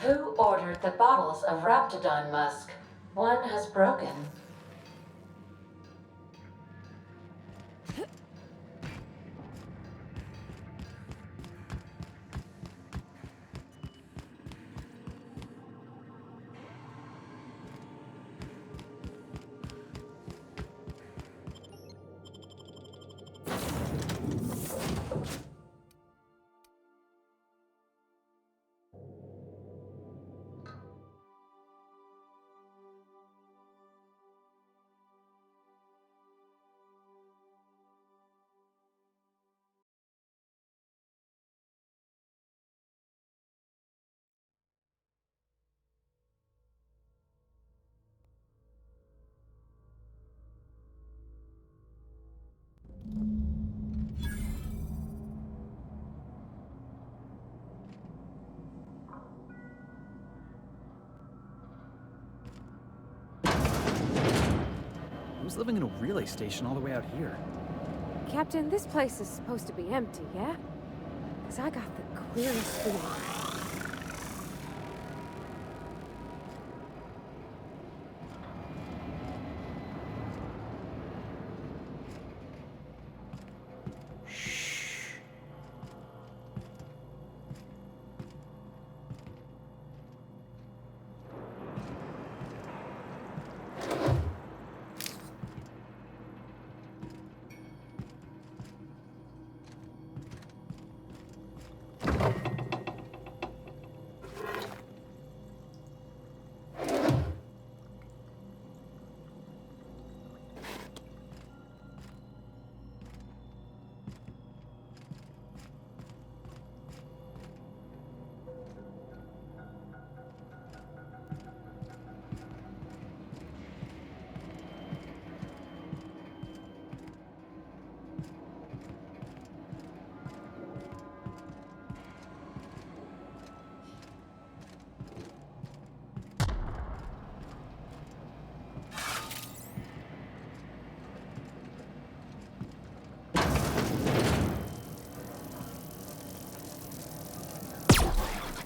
Who ordered the bottles of Raptidon musk? One has broken. Who's living in a relay station all the way out here? Captain, this place is supposed to be empty, yeah? 'Cause I got the clearest feeling.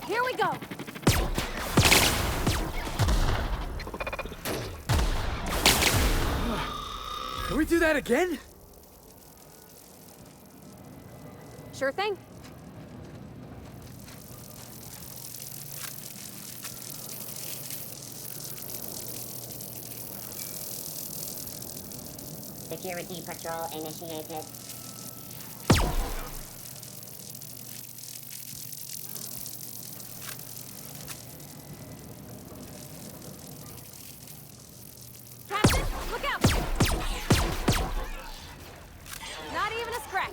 Here we go! Can we do that again? Sure thing. Security patrol initiated. Captain, look out! Not even a scratch.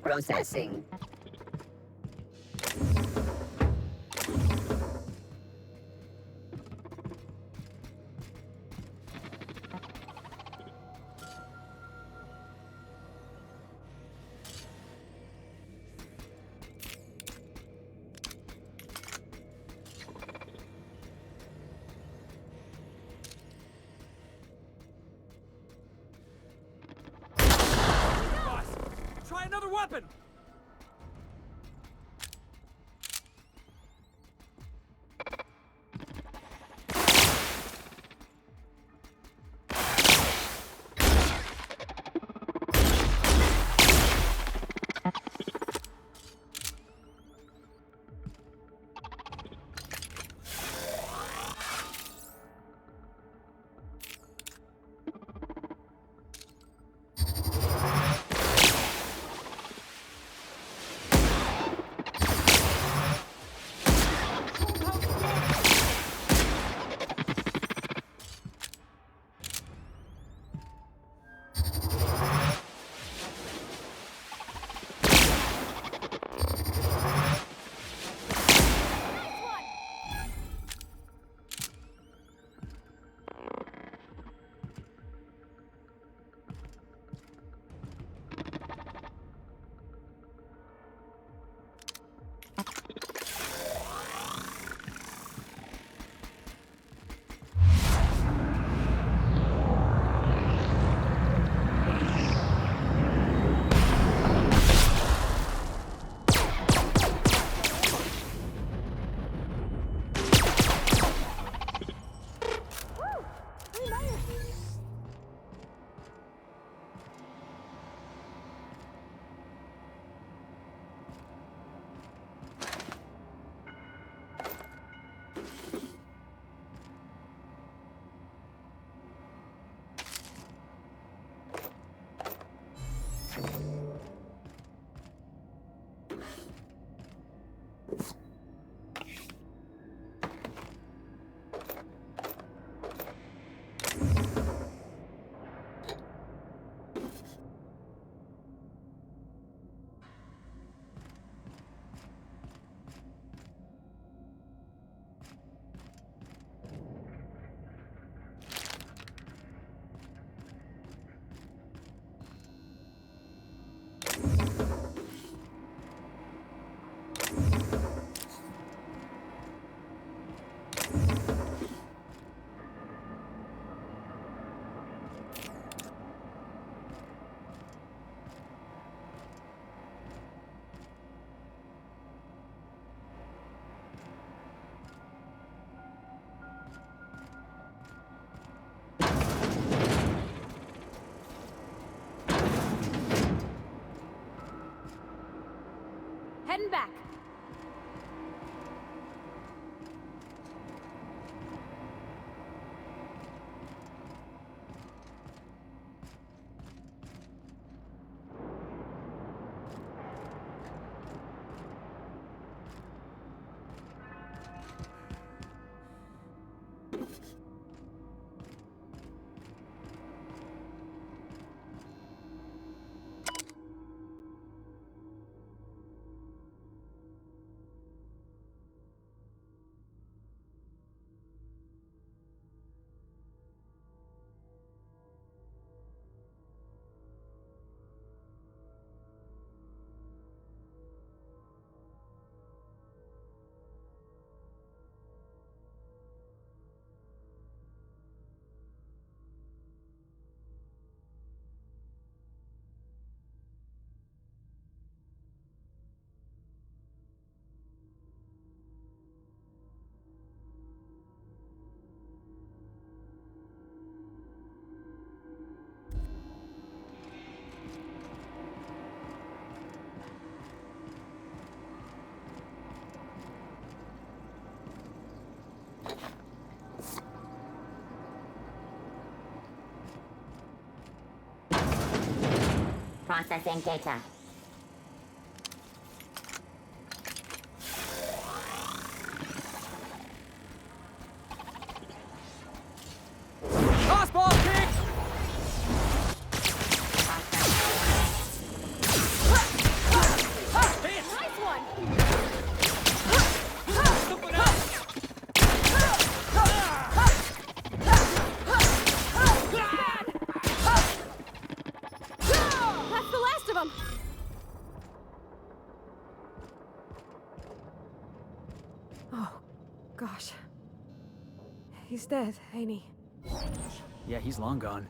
Processing. Boss, try another weapon! Heading back. Processing data. Tossball kick! Oh, gosh. He's dead, ain't he? Yeah, he's long gone.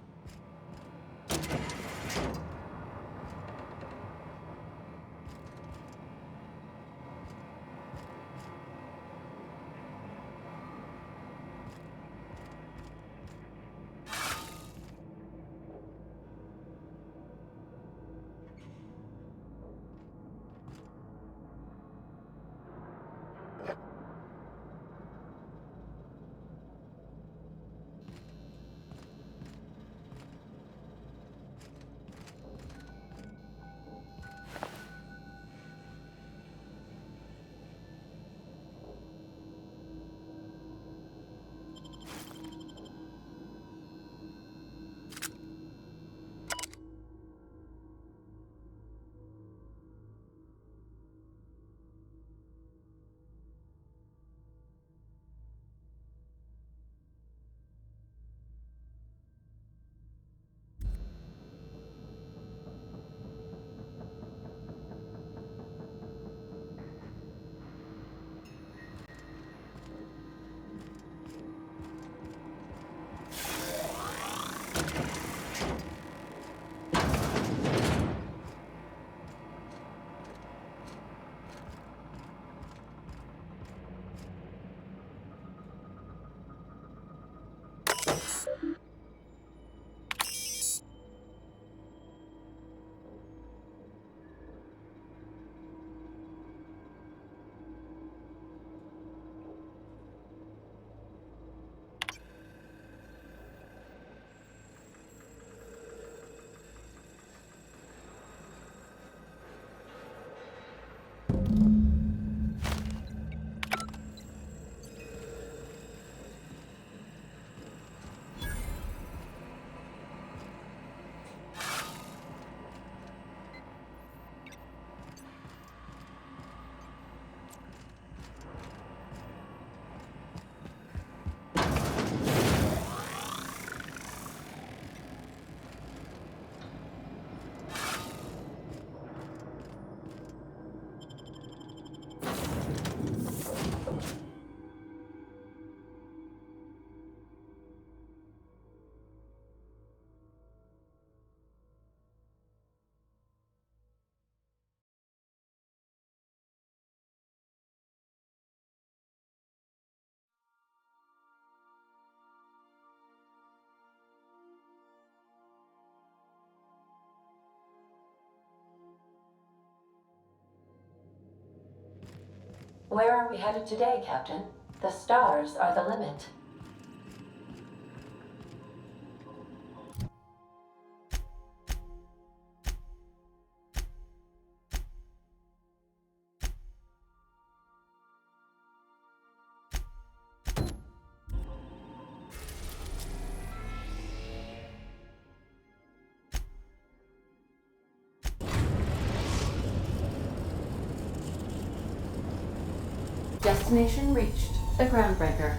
Where are we headed today, Captain? The stars are the limit. Destination reached. The Groundbreaker.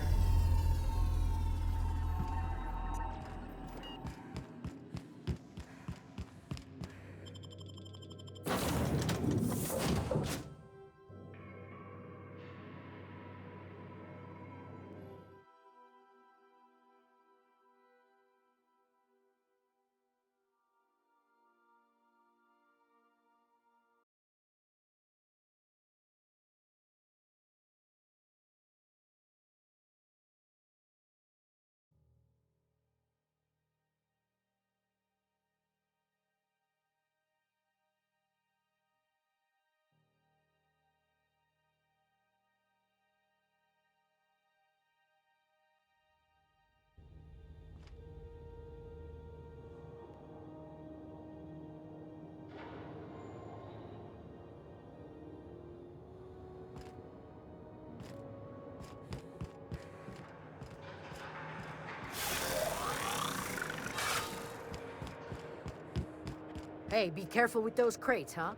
Hey, be careful with those crates, huh?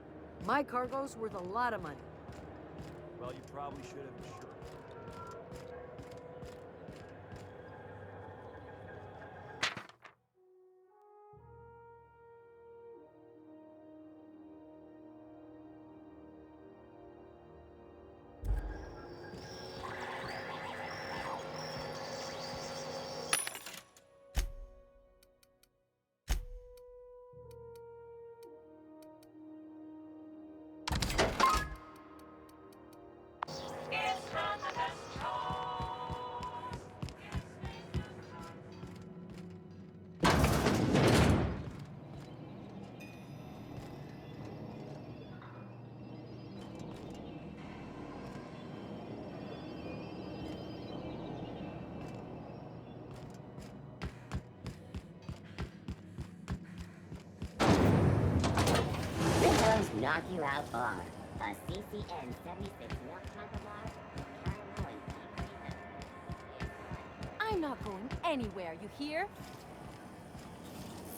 My cargo's worth a lot of money. Well, you probably should have insured. Knock you out bar. A CCN 76 milk chocolate bar with caramel and deep cream. I'm not going anywhere, you hear?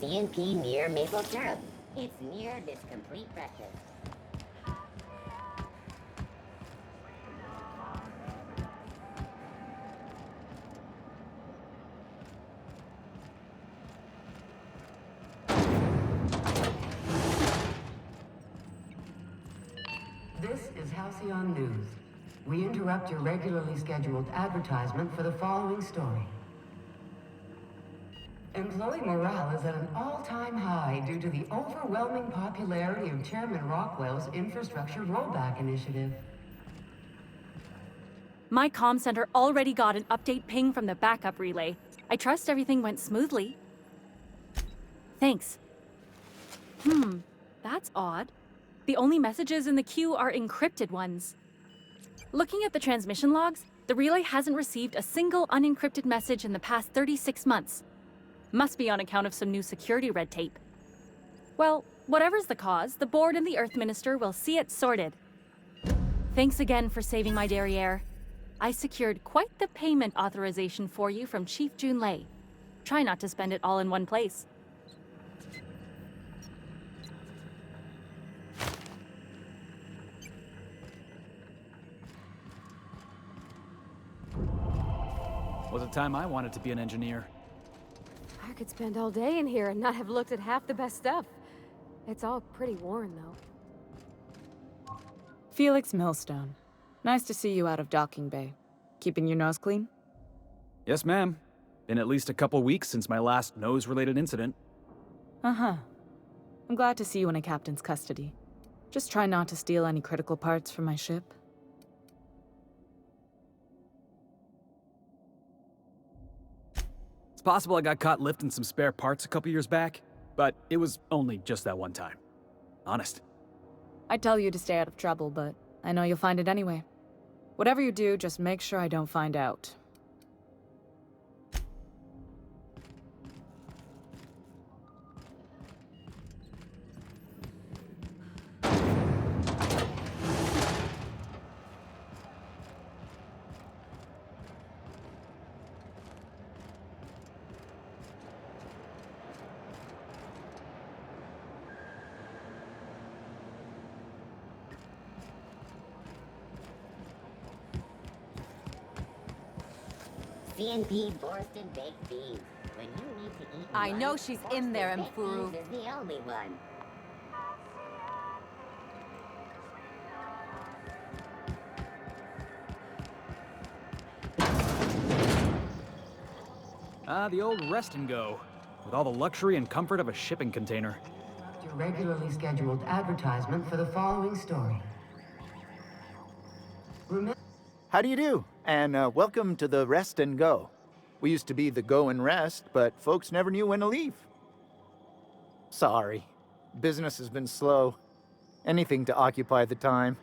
CNP near maple syrup. It's near this complete breakfast. This is Halcyon News. We interrupt your regularly scheduled advertisement for the following story. Employee morale is at an all-time high due to the overwhelming popularity of Chairman Rockwell's infrastructure rollback initiative. My comm center already got an update ping from the backup relay. I trust everything went smoothly. Thanks. That's odd. The only messages in the queue are encrypted ones. Looking at the transmission logs, the relay hasn't received a single unencrypted message in the past 36 months. Must be on account of some new security red tape. Well, whatever's the cause, the board and the Earth Minister will see it sorted. Thanks again for saving my derriere. I secured quite the payment authorization for you from Chief Junlei. Try not to spend it all in one place. Was a time I wanted to be an engineer. I could spend all day in here and not have looked at half the best stuff. It's all pretty worn, though. Felix Millstone. Nice to see you out of docking bay. Keeping your nose clean? Yes, ma'am. Been at least a couple weeks since my last nose-related incident. Uh-huh. I'm glad to see you in a captain's custody. Just try not to steal any critical parts from my ship. It's possible I got caught lifting some spare parts a couple years back, but it was only just that one time. Honest. I'd tell you to stay out of trouble, but I know you'll find it anyway. Whatever you do, just make sure I don't find out. CNP Borston baked beans. When you need to eat I one, know she's in there, Borston baked Mfuru. beans is the only one. The old rest and go, with all the luxury and comfort of a shipping container. Your regularly scheduled advertisement for the following story. Remember. How do you do? And welcome to the Rest and Go. We used to be the Go and Rest, but folks never knew when to leave. Sorry. Business has been slow. Anything to occupy the time.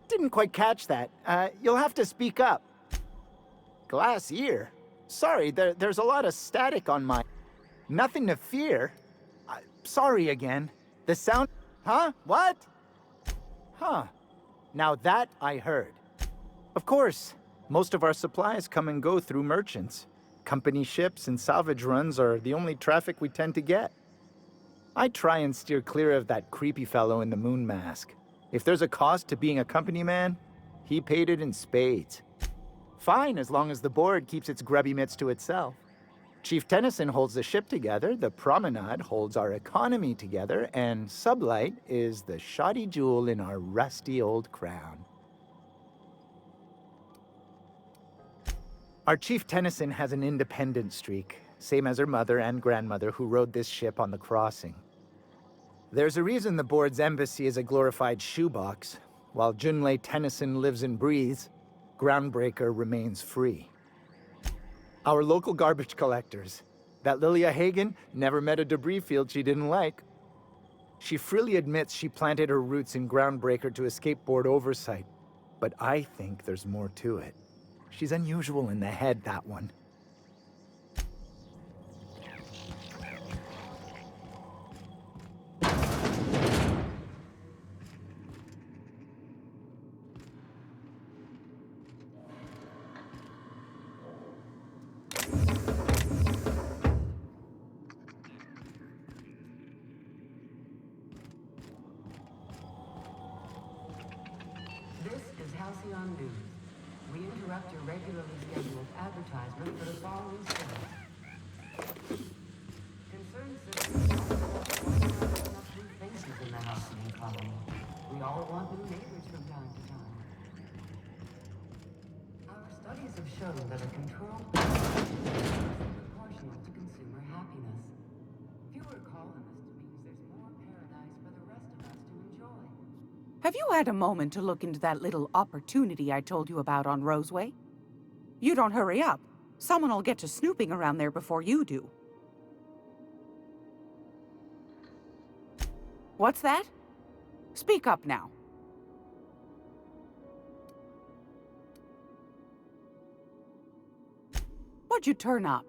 Didn't quite catch that. You'll have to speak up. Glass ear? Sorry, there's a lot of static on my... Nothing to fear. Sorry again. The sound... Huh? What? Huh. Now that I heard. Of course, most of our supplies come and go through merchants. Company ships and salvage runs are the only traffic we tend to get. I try and steer clear of that creepy fellow in the moon mask. If there's a cost to being a company man, he paid it in spades. Fine, as long as the board keeps its grubby mitts to itself. Chief Tennyson holds the ship together, the Promenade holds our economy together, and Sublight is the shoddy jewel in our rusty old crown. Our Chief Tennyson has an independent streak, same as her mother and grandmother who rode this ship on the crossing. There's a reason the board's embassy is a glorified shoebox. While Junlei Tennyson lives and breathes, Groundbreaker remains free. Our local garbage collectors. That Lilia Hagen never met a debris field she didn't like. She freely admits she planted her roots in Groundbreaker to escape board oversight. But I think there's more to it. She's unusual in the head, that one. This is Halcyon News. We interrupt your regularly scheduled advertisement for the following story. Concerned citizens enough new faces in the Halcyon colony. We all want new neighbors from time to time. Our studies have shown that a controlled is proportional to consumer happiness. Fewer colonists means there's more paradise for the rest of us to enjoy. Have you had a moment to look into that little opportunity I told you about on Roseway? You don't hurry up. Someone will get to snooping around there before you do. What's that? Speak up now. What'd you turn up?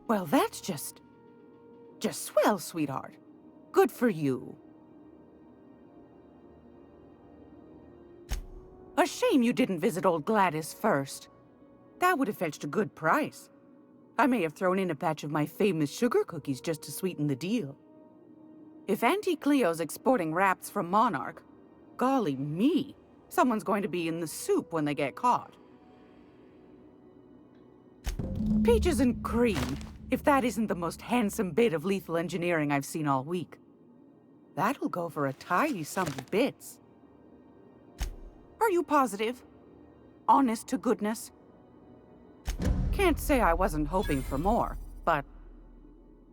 Well, that's just swell, sweetheart. Good for you. A shame you didn't visit old Gladys first. That would have fetched a good price. I may have thrown in a batch of my famous sugar cookies just to sweeten the deal. If Auntie Cleo's exporting wraps from Monarch, golly me, someone's going to be in the soup when they get caught. Peaches and cream, if that isn't the most handsome bit of lethal engineering I've seen all week. That'll go for a tidy sum of bits. Are you positive? Honest to goodness? Can't say I wasn't hoping for more, but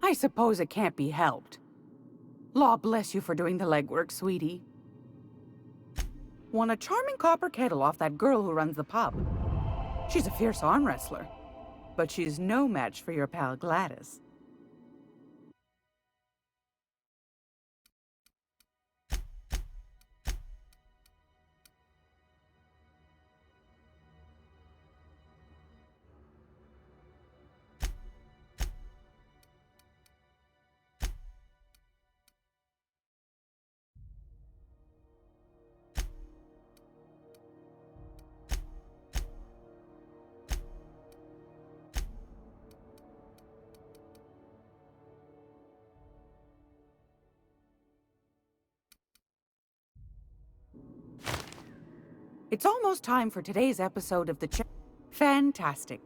I suppose it can't be helped. Law bless you for doing the legwork, sweetie. Won a charming copper kettle off that girl who runs the pub. She's a fierce arm wrestler, but she's no match for your pal Gladys. It's almost time for today's episode of the Fantastic.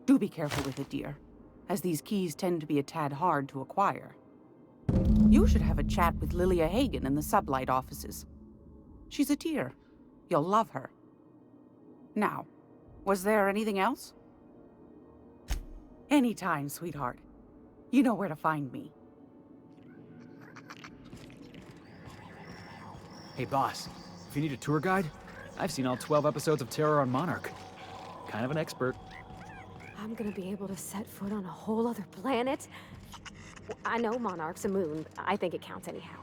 Do be careful with it, dear, as these keys tend to be a tad hard to acquire. You should have a chat with Lilia Hagen in the Sublight offices. She's a dear. You'll love her. Now, was there anything else? Anytime, sweetheart. You know where to find me. Hey, boss. If you need a tour guide, I've seen all 12 episodes of Terror on Monarch. Kind of an expert. I'm gonna be able to set foot on a whole other planet? I know Monarch's a moon. I think it counts anyhow.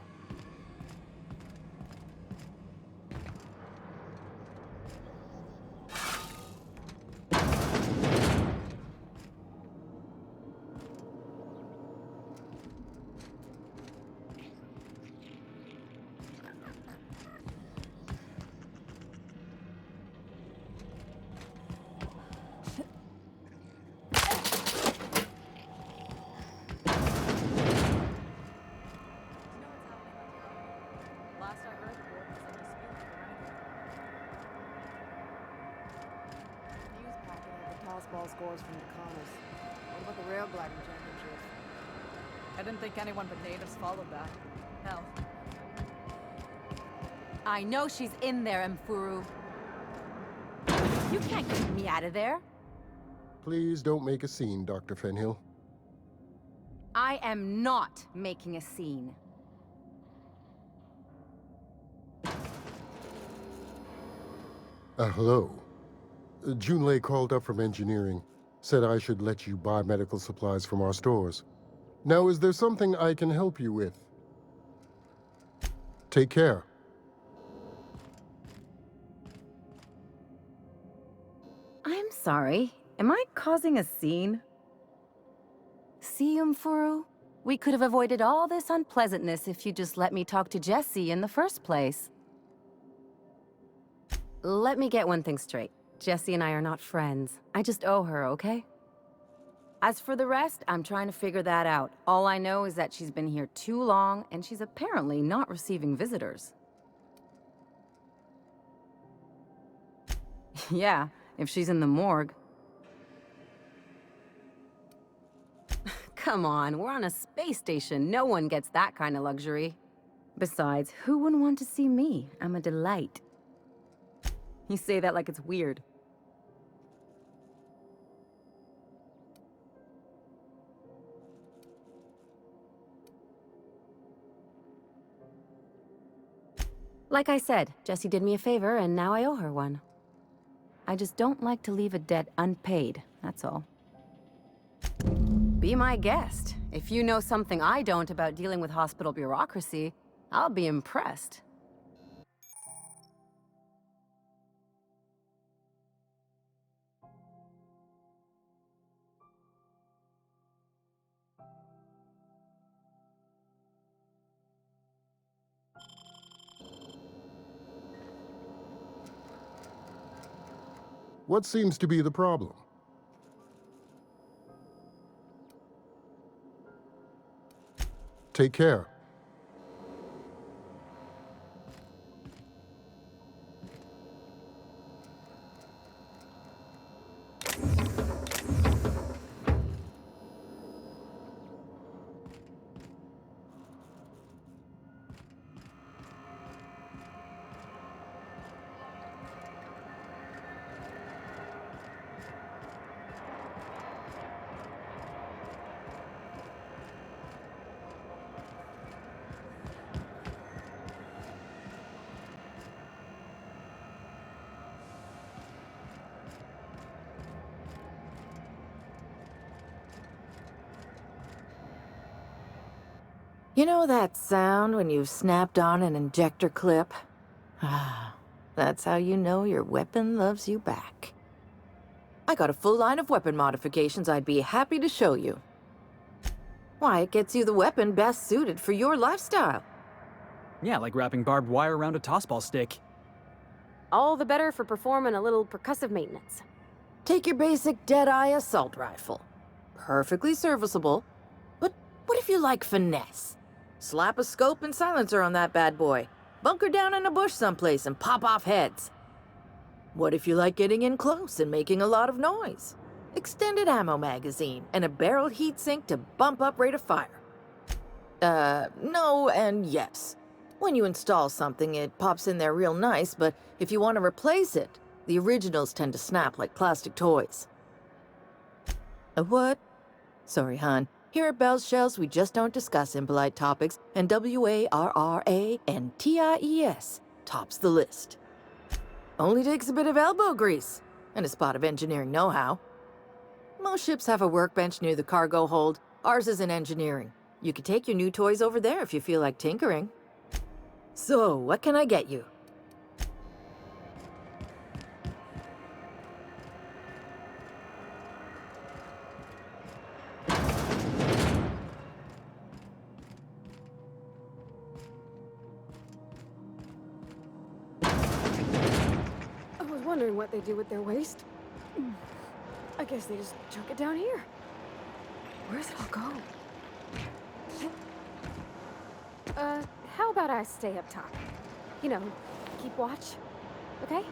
Ball scores from the Connors. What about the rail gliding championship? I didn't think anyone but natives followed that. Hell. I know she's in there, Mfuru. You can't get me out of there. Please don't make a scene, Dr. Fenhill. I am not making a scene. Hello. Junlei called up from engineering, said I should let you buy medical supplies from our stores. Now, is there something I can help you with? Take care. I'm sorry. Am I causing a scene? See, Mfuru? We could have avoided all this unpleasantness if you just let me talk to Jesse in the first place. Let me get one thing straight. Jessie and I are not friends. I just owe her, okay? As for the rest, I'm trying to figure that out. All I know is that she's been here too long, and she's apparently not receiving visitors. Yeah, if she's in the morgue. Come on, we're on a space station. No one gets that kind of luxury. Besides, who wouldn't want to see me? I'm a delight. You say that like it's weird. Like I said, Jessie did me a favor, and now I owe her one. I just don't like to leave a debt unpaid, that's all. Be my guest. If you know something I don't about dealing with hospital bureaucracy, I'll be impressed. What seems to be the problem? Take care. You know that sound when you've snapped on an injector clip? Ah, that's how you know your weapon loves you back. I got a full line of weapon modifications I'd be happy to show you. Why, it gets you the weapon best suited for your lifestyle. Yeah, like wrapping barbed wire around a tossball stick. All the better for performing a little percussive maintenance. Take your basic Deadeye assault rifle. Perfectly serviceable. But what if you like finesse? Slap a scope and silencer on that bad boy. Bunker down in a bush someplace and pop off heads. What if you like getting in close and making a lot of noise? Extended ammo magazine and a barrel heatsink to bump up rate of fire. No and yes. When you install something, it pops in there real nice, but if you want to replace it, the originals tend to snap like plastic toys. A what? Sorry, hon. Here at Bell's Shells, we just don't discuss impolite topics, and WARRANTIES tops the list. Only takes a bit of elbow grease and a spot of engineering know-how. Most ships have a workbench near the cargo hold. Ours is in engineering. You could take your new toys over there if you feel like tinkering. So, what can I get you? I was wondering what they do with their waste. I guess they just chuck it down here. Where's it all go? How about I stay up top? You know, keep watch, okay?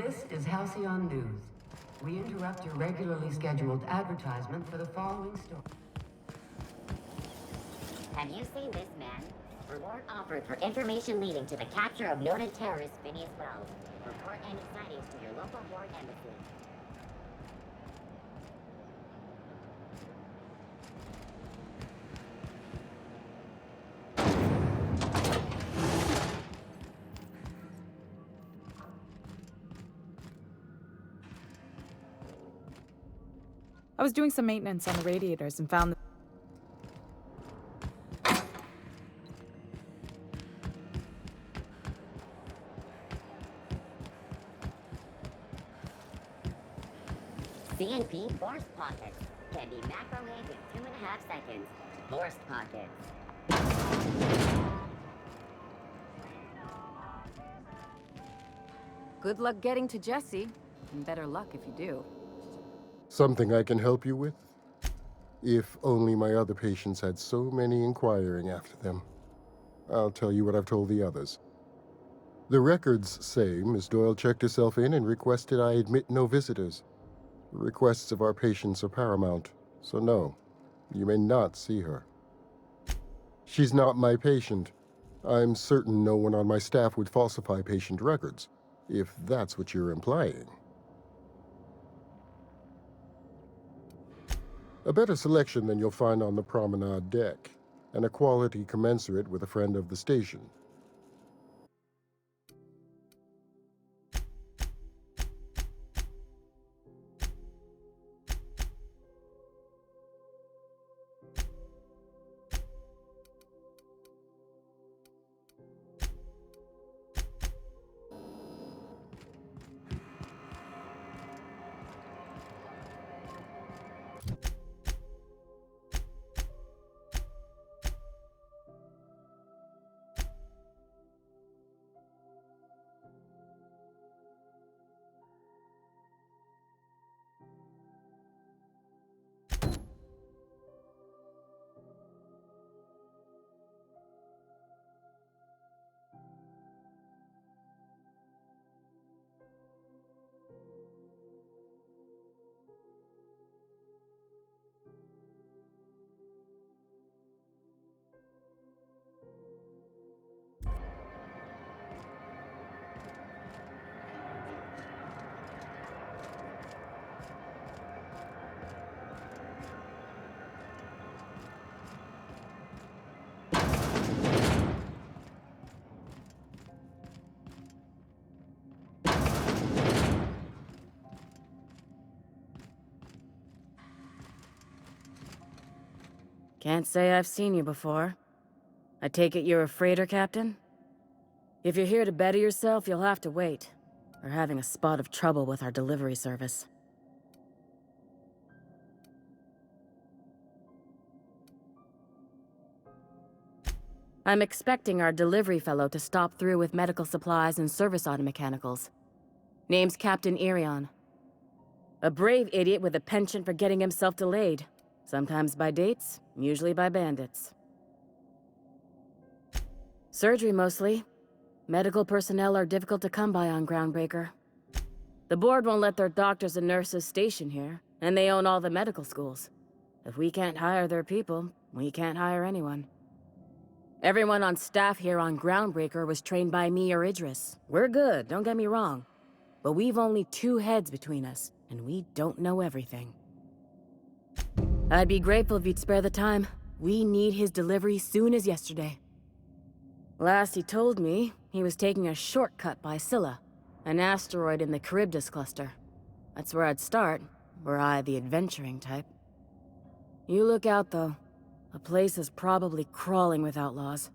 This is Halcyon News. We interrupt your regularly scheduled advertisement for the following story. Have you seen this man? Reward offered for information leading to the capture of noted terrorist Phineas Wells. Report any sightings to your local board embassy. I was doing some maintenance on the radiators and found CNP Forced Pockets can be microwaved in 2.5 seconds. Forced Pockets. Good luck getting to Jesse, and better luck if you do. Something I can help you with? If only my other patients had so many inquiring after them. I'll tell you what I've told the others. The records say Miss Doyle checked herself in and requested I admit no visitors. The requests of our patients are paramount, so no, you may not see her. She's not my patient. I'm certain no one on my staff would falsify patient records, if that's what you're implying. A better selection than you'll find on the promenade deck, and a quality commensurate with a friend of the station. Can't say I've seen you before. I take it you're a freighter captain? If you're here to better yourself, you'll have to wait. We're having a spot of trouble with our delivery service. I'm expecting our delivery fellow to stop through with medical supplies and service auto mechanicals. Name's Captain Irion. A brave idiot with a penchant for getting himself delayed. Sometimes by dates, usually by bandits. Surgery mostly. Medical personnel are difficult to come by on Groundbreaker. The board won't let their doctors and nurses station here, and they own all the medical schools. If we can't hire their people, we can't hire anyone. Everyone on staff here on Groundbreaker was trained by me or Idris. We're good, don't get me wrong. But we've only 2 heads between us, and we don't know everything. I'd be grateful if you'd spare the time. We need his delivery soon as yesterday. Last he told me, he was taking a shortcut by Scylla, an asteroid in the Charybdis cluster. That's where I'd start, were I the adventuring type. You look out, though. The place is probably crawling with outlaws.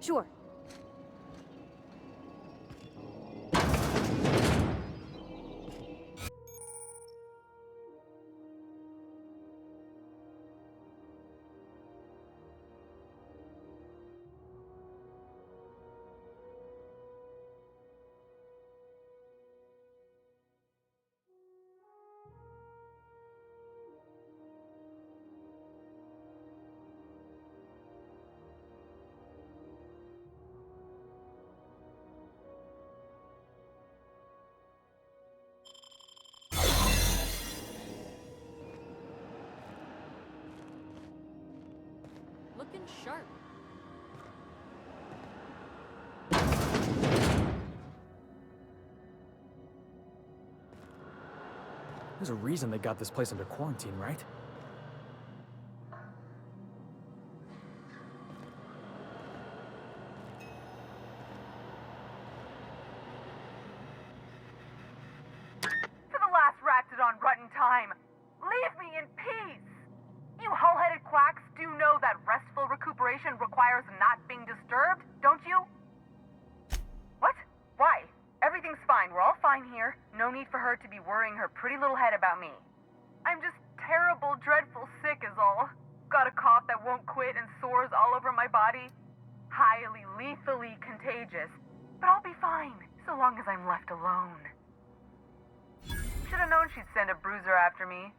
Sure. Looking sharp. There's a reason they got this place under quarantine, right? For the last Raptidon Ruttin time, leave me in peace! You hull-headed quacks do know that restful recuperation requires not being disturbed, don't you? What? Why? Everything's fine. We're all fine here. No need for her to be worrying her pretty little head about me. I'm just terrible, dreadful sick is all. Got a cough that won't quit and sores all over my body. Highly, lethally contagious. But I'll be fine, so long as I'm left alone. Should've known she'd send a bruiser after me.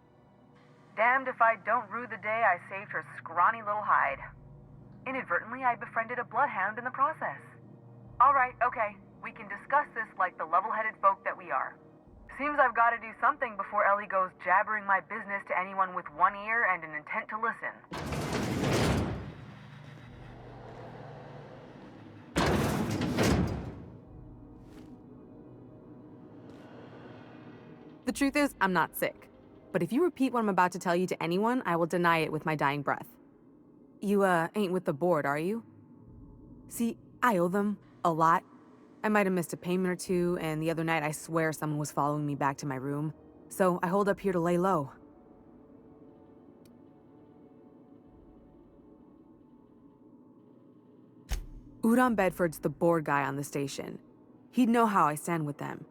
Damned if I don't rue the day I saved her scrawny little hide. Inadvertently, I befriended a bloodhound in the process. Alright, okay. We can discuss this like the level-headed folk that we are. Seems I've got to do something before Ellie goes jabbering my business to anyone with one ear and an intent to listen. The truth is, I'm not sick. But if you repeat what I'm about to tell you to anyone, I will deny it with my dying breath. You, ain't with the board, are you? See, I owe them a lot. I might have missed a payment or two, and the other night I swear someone was following me back to my room. So I hold up here to lay low. Udon Bedford's the board guy on the station. He'd know how I stand with them.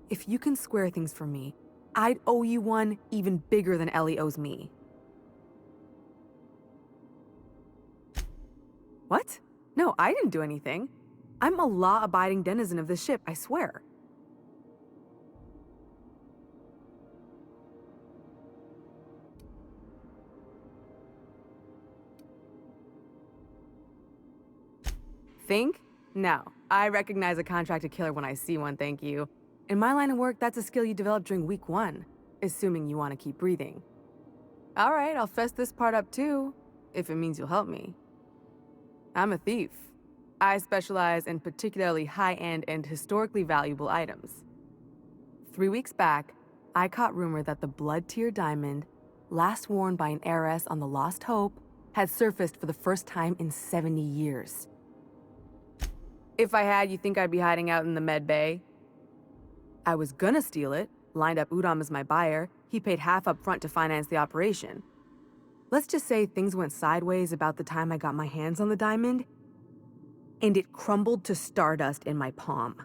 If you can square things for me, I'd owe you one even bigger than Ellie owes me. What? No, I didn't do anything. I'm a law-abiding denizen of this ship, I swear. Think? No. I recognize a contracted killer when I see one, thank you. In my line of work, that's a skill you develop during week 1, assuming you want to keep breathing. All right, I'll fess this part up too, if it means you'll help me. I'm a thief. I specialize in particularly high-end and historically valuable items. 3 weeks back, I caught rumor that the blood-tier diamond, last worn by an heiress on the Lost Hope, had surfaced for the first time in 70 years. If I had, you think I'd be hiding out in the Medbay? I was gonna steal it, lined up Udom as my buyer. He paid half up front to finance the operation. Let's just say things went sideways about the time I got my hands on the diamond, and it crumbled to stardust in my palm.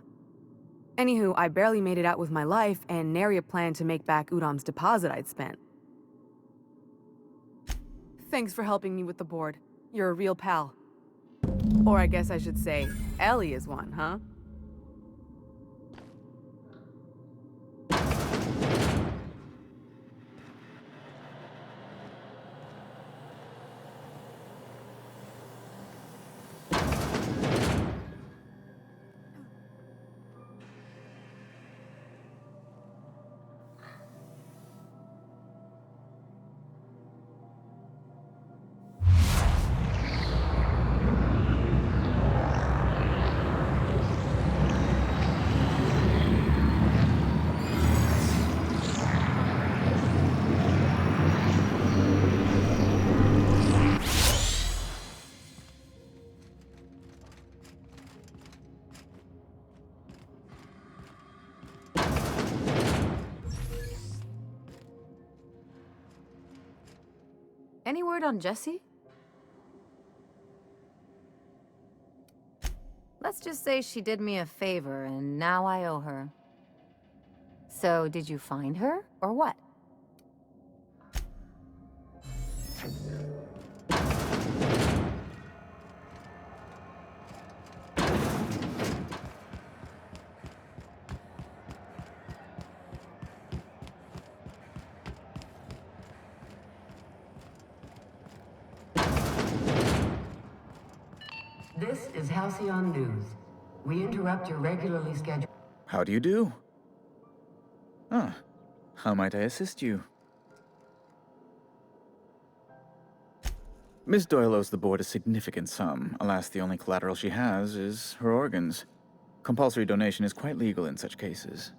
Anywho, I barely made it out with my life, and nary a plan to make back Udom's deposit I'd spent. Thanks for helping me with the board. You're a real pal. Or I guess I should say, Ellie is one, huh? Any word on Jesse? Let's just say she did me a favor, and now I owe her. So, did you find her, or what? This is Halcyon News. We interrupt your regularly scheduled... How do you do? Ah, how might I assist you? Miss Doyle owes the board a significant sum. Alas, the only collateral she has is her organs. Compulsory donation is quite legal in such cases.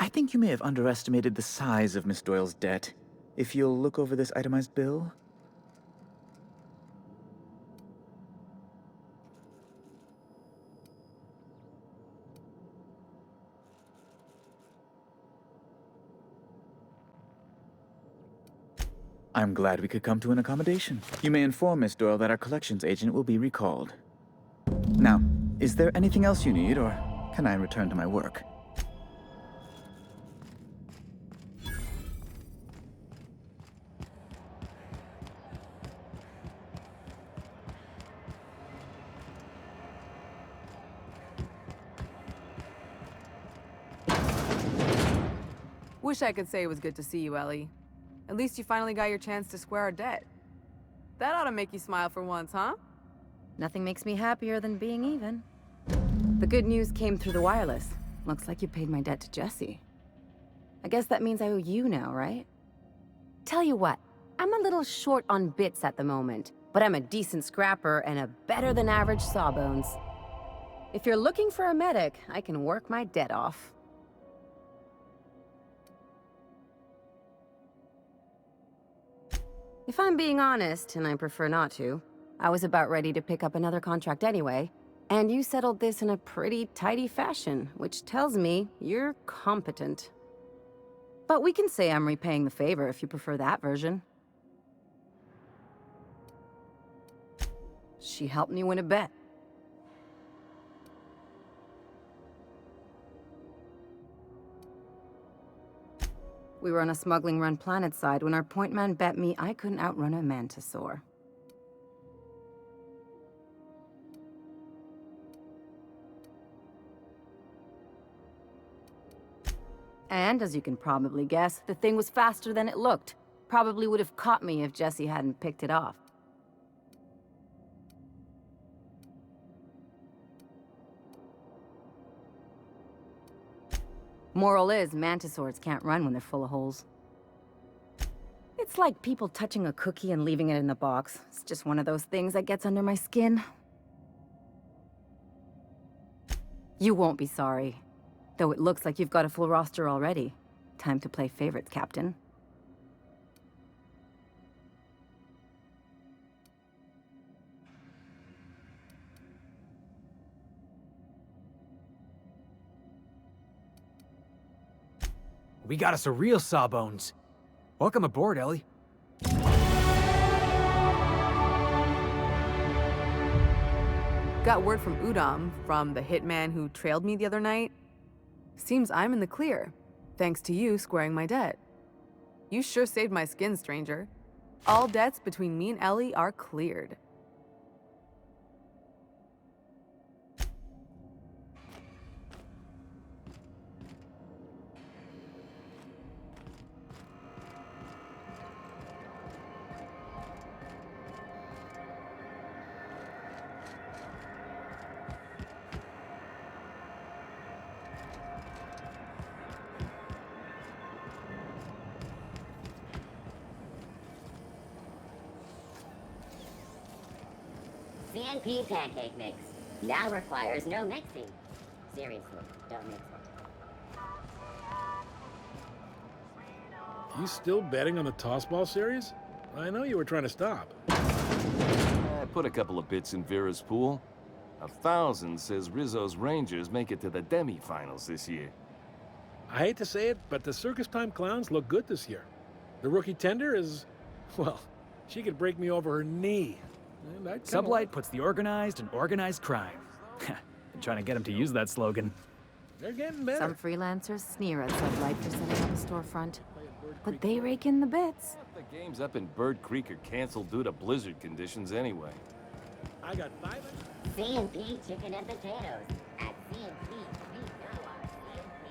I think you may have underestimated the size of Miss Doyle's debt. If you'll look over this itemized bill. I'm glad we could come to an accommodation. You may inform Miss Doyle that our collections agent will be recalled. Now, is there anything else you need, or can I return to my work? Wish I could say it was good to see you, Ellie. At least you finally got your chance to square our debt. That ought to make you smile for once, huh? Nothing makes me happier than being even. The good news came through the wireless. Looks like you paid my debt to Jesse. I guess that means I owe you now, right? Tell you what, I'm a little short on bits at the moment, but I'm a decent scrapper and a better-than-average sawbones. If you're looking for a medic, I can work my debt off. If I'm being honest, and I prefer not to, I was about ready to pick up another contract anyway, and you settled this in a pretty tidy fashion, which tells me you're competent. But we can say I'm repaying the favor if you prefer that version. She helped me win a bet. We were on a smuggling run planetside when our point man bet me I couldn't outrun a mantisaur. And as you can probably guess, the thing was faster than it looked. Probably would have caught me if Jesse hadn't picked it off. Moral is, mantisaurs can't run when they're full of holes. It's like people touching a cookie and leaving it in the box. It's just one of those things that gets under my skin. You won't be sorry. Though it looks like you've got a full roster already. Time to play favorites, Captain. We got us a real sawbones. Welcome aboard, Ellie. Got word from Udom, from the hitman who trailed me the other night. Seems I'm in the clear, thanks to you squaring my debt. You sure saved my skin, stranger. All debts between me and Ellie are cleared. CNP pancake mix. Now requires no mixing. Seriously, don't mix it. You still betting on the tossball series? I know you were trying to stop. I put a couple of bits in Vera's pool. 1,000 says Rizzo's Rangers make it to the demi-finals this year. I hate to say it, but the Circus Time Clowns look good this year. The rookie tender is, well, she could break me over her knee. And I'd kinda Sublight puts the organized in organized crime. Been trying to get him to use that slogan. They're getting better. Some freelancers sneer at Sublight for setting up a storefront, but they rake in the bits. The games up in Bird Creek are canceled due to blizzard conditions anyway. I got 5. C&P chicken and potatoes. At C&P, we know our C&P.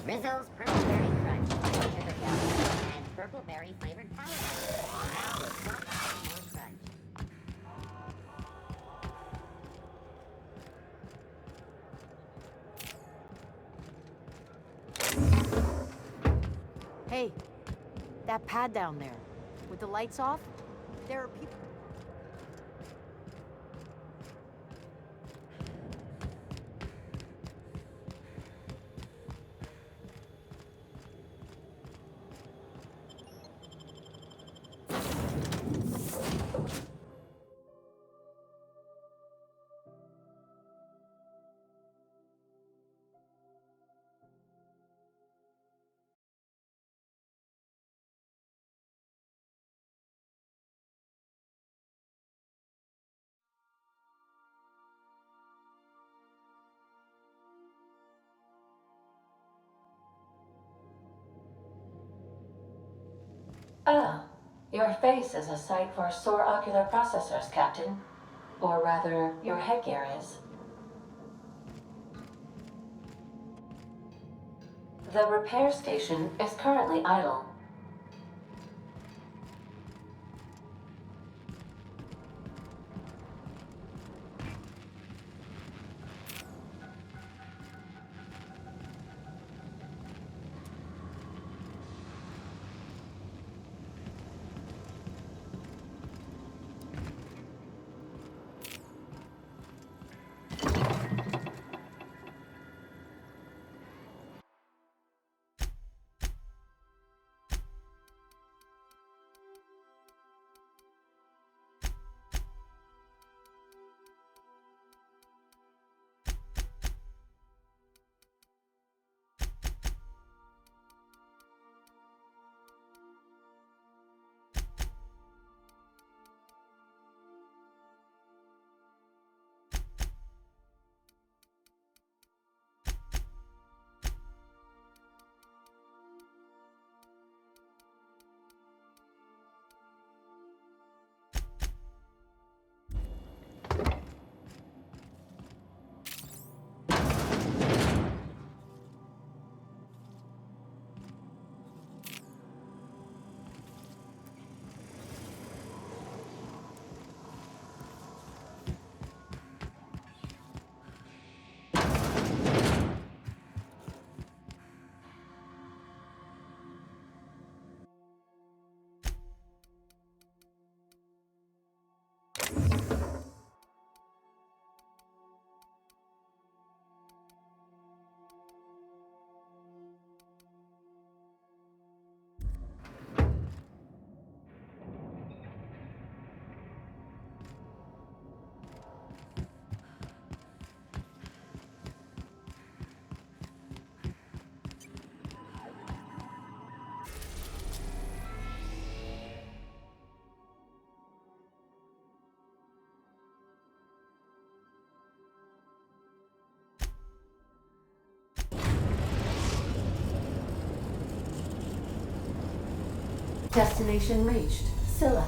Rizzo's Purple Berry Crunch, sugar powder, and Purple Berry flavored powder. Now with soft, more crunch. Hey, that pad down there, with the lights off, there are people. Ah, your face is a sight for sore ocular processors, Captain. Or rather, your headgear is. The repair station is currently idle. Destination reached. Scylla.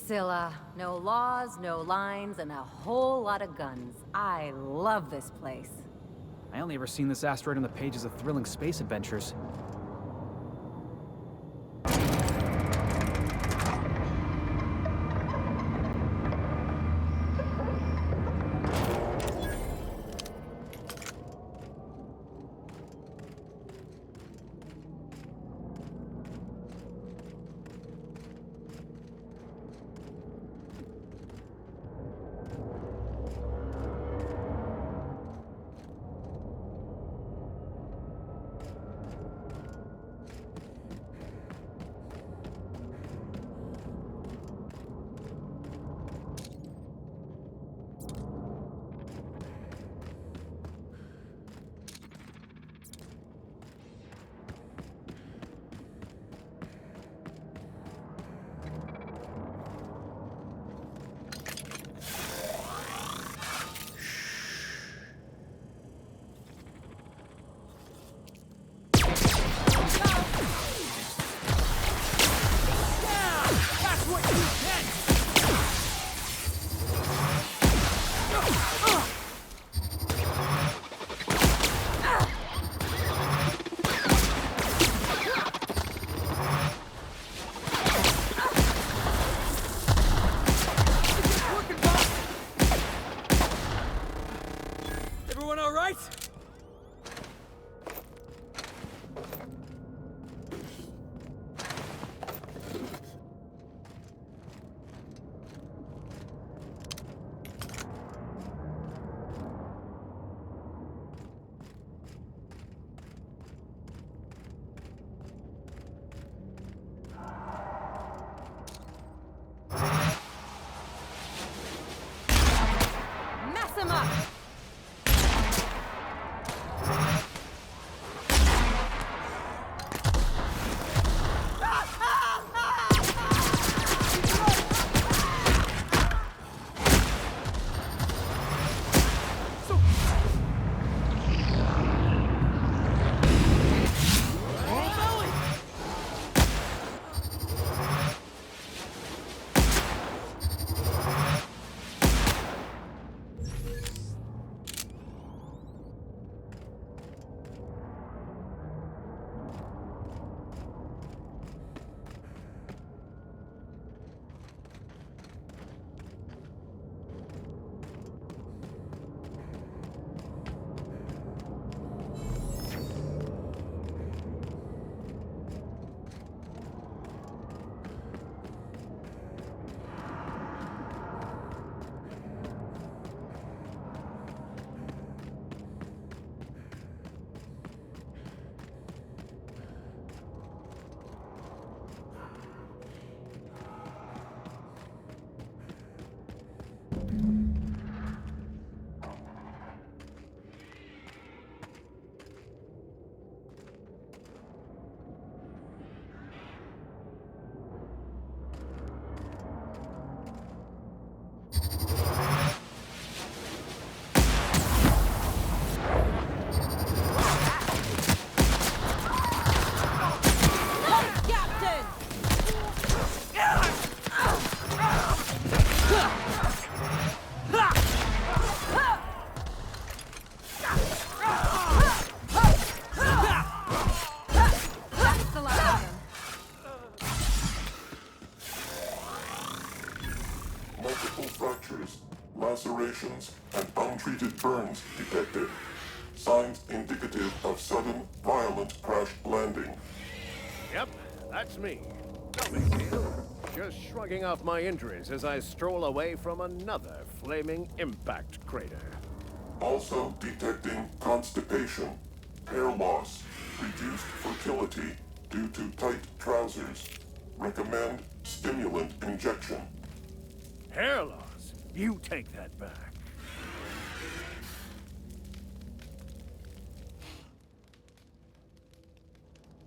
Scylla. No laws, no lines, and a whole lot of guns. I love this place. I only ever seen this asteroid on the pages of thrilling space adventures. Everyone all right? Mess him up! Lacerations and untreated burns detected. Signs indicative of sudden, violent crash landing. Yep, that's me. No big deal. Just shrugging off my injuries as I stroll away from another flaming impact crater. Also detecting constipation, hair loss, reduced fertility due to tight trousers. Recommend stimulant injection. Hair loss? You take that back.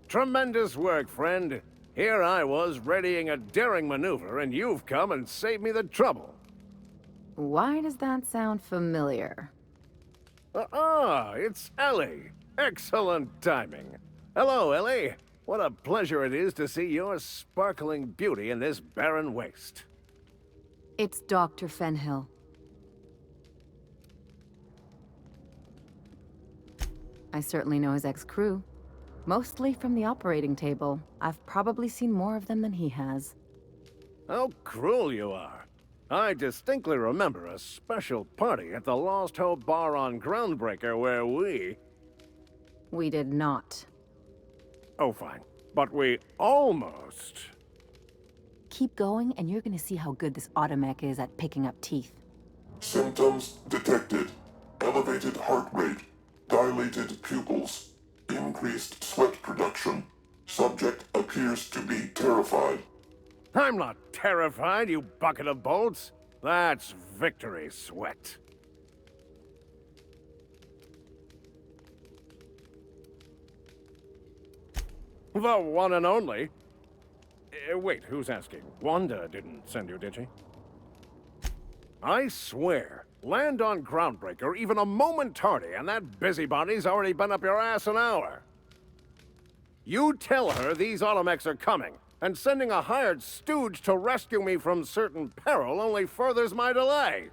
Tremendous work, friend. Here I was readying a daring maneuver, and you've come and saved me the trouble. Why does that sound familiar? It's Ellie. Excellent timing. Hello, Ellie. What a pleasure it is to see your sparkling beauty in this barren waste. It's Dr. Fenhill. I certainly know his ex-crew. Mostly from the operating table. I've probably seen more of them than he has. How cruel you are. I distinctly remember a special party at the Lost Hope Bar on Groundbreaker where We did not. Oh, fine. But we almost... Keep going, and you're gonna see how good this automech is at picking up teeth. Symptoms detected. Elevated heart rate, dilated pupils, increased sweat production. Subject appears to be terrified. I'm not terrified, you bucket of bolts. That's victory sweat. The one and only. Wait, who's asking? Wanda didn't send you, did she? I swear, land on Groundbreaker even a moment tardy, and that busybody's already been up your ass an hour. You tell her these automechs are coming, and sending a hired stooge to rescue me from certain peril only furthers my delay.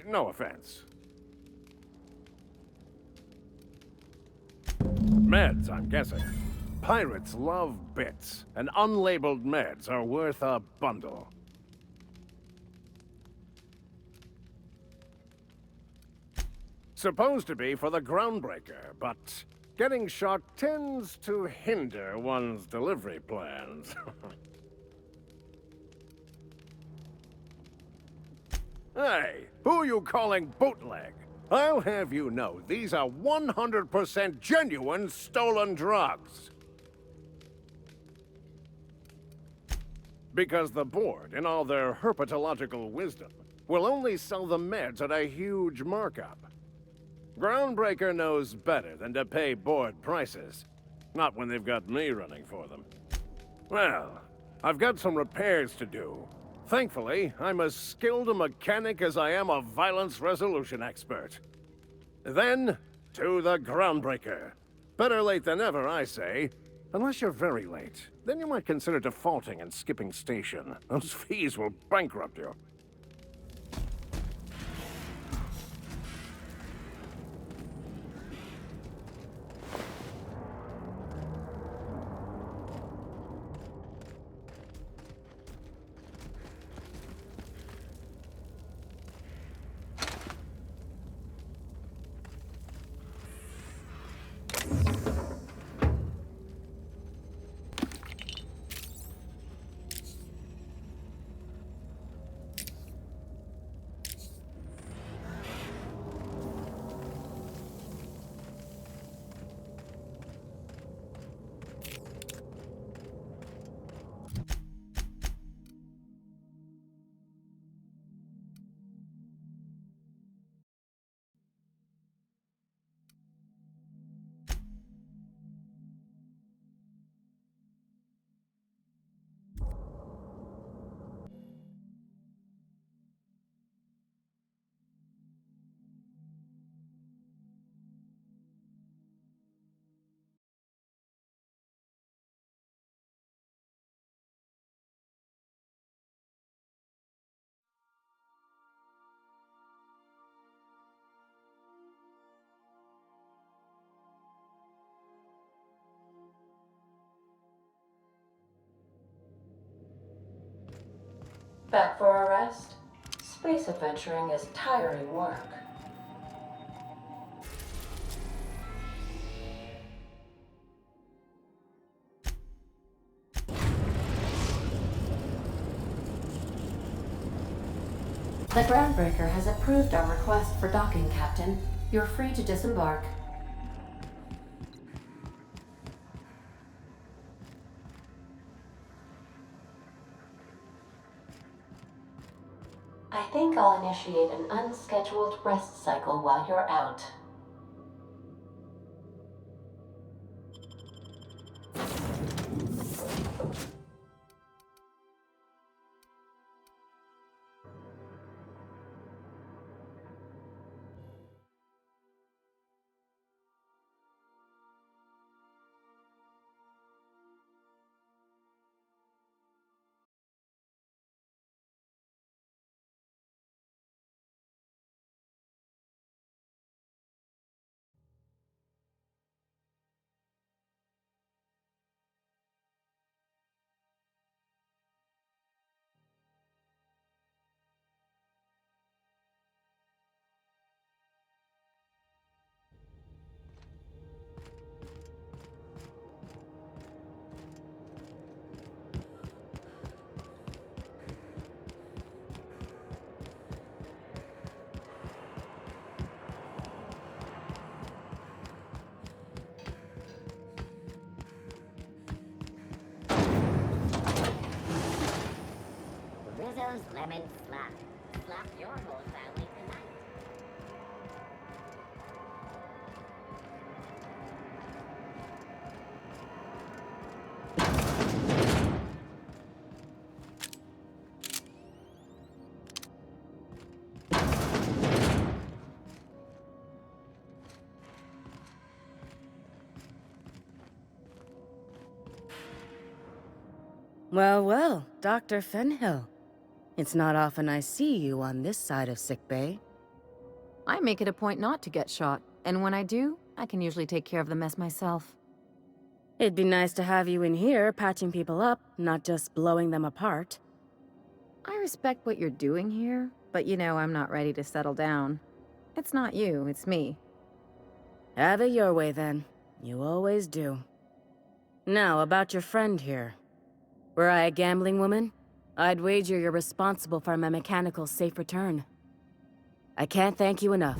No offense. Meds, I'm guessing. Pirates love bits, and unlabeled meds are worth a bundle. Supposed to be for the Groundbreaker, but getting shot tends to hinder one's delivery plans. Hey, who you calling bootleg? I'll have you know these are 100% genuine stolen drugs. Because the board, in all their herpetological wisdom, will only sell the meds at a huge markup. Groundbreaker knows better than to pay board prices. Not when they've got me running for them. Well, I've got some repairs to do. Thankfully, I'm as skilled a mechanic as I am a violence resolution expert. Then, to the Groundbreaker. Better late than never, I say. Unless you're very late. Then you might consider defaulting and skipping station. Those fees will bankrupt you. Back for a rest? Space adventuring is tiring work. The Groundbreaker has approved our request for docking, Captain. You're free to disembark. I think I'll initiate an unscheduled rest cycle while you're out. Lemon slap. Slap your whole family tonight. Well, well, Dr. Fenhill. It's not often I see you on this side of sickbay. I make it a point not to get shot, and when I do, I can usually take care of the mess myself. It'd be nice to have you in here patching people up, not just blowing them apart. I respect what you're doing here, but you know I'm not ready to settle down. It's not you, it's me. Have it your way then. You always do. Now, about your friend here. Were I a gambling woman, I'd wager you're responsible for my mechanical safe return. I can't thank you enough.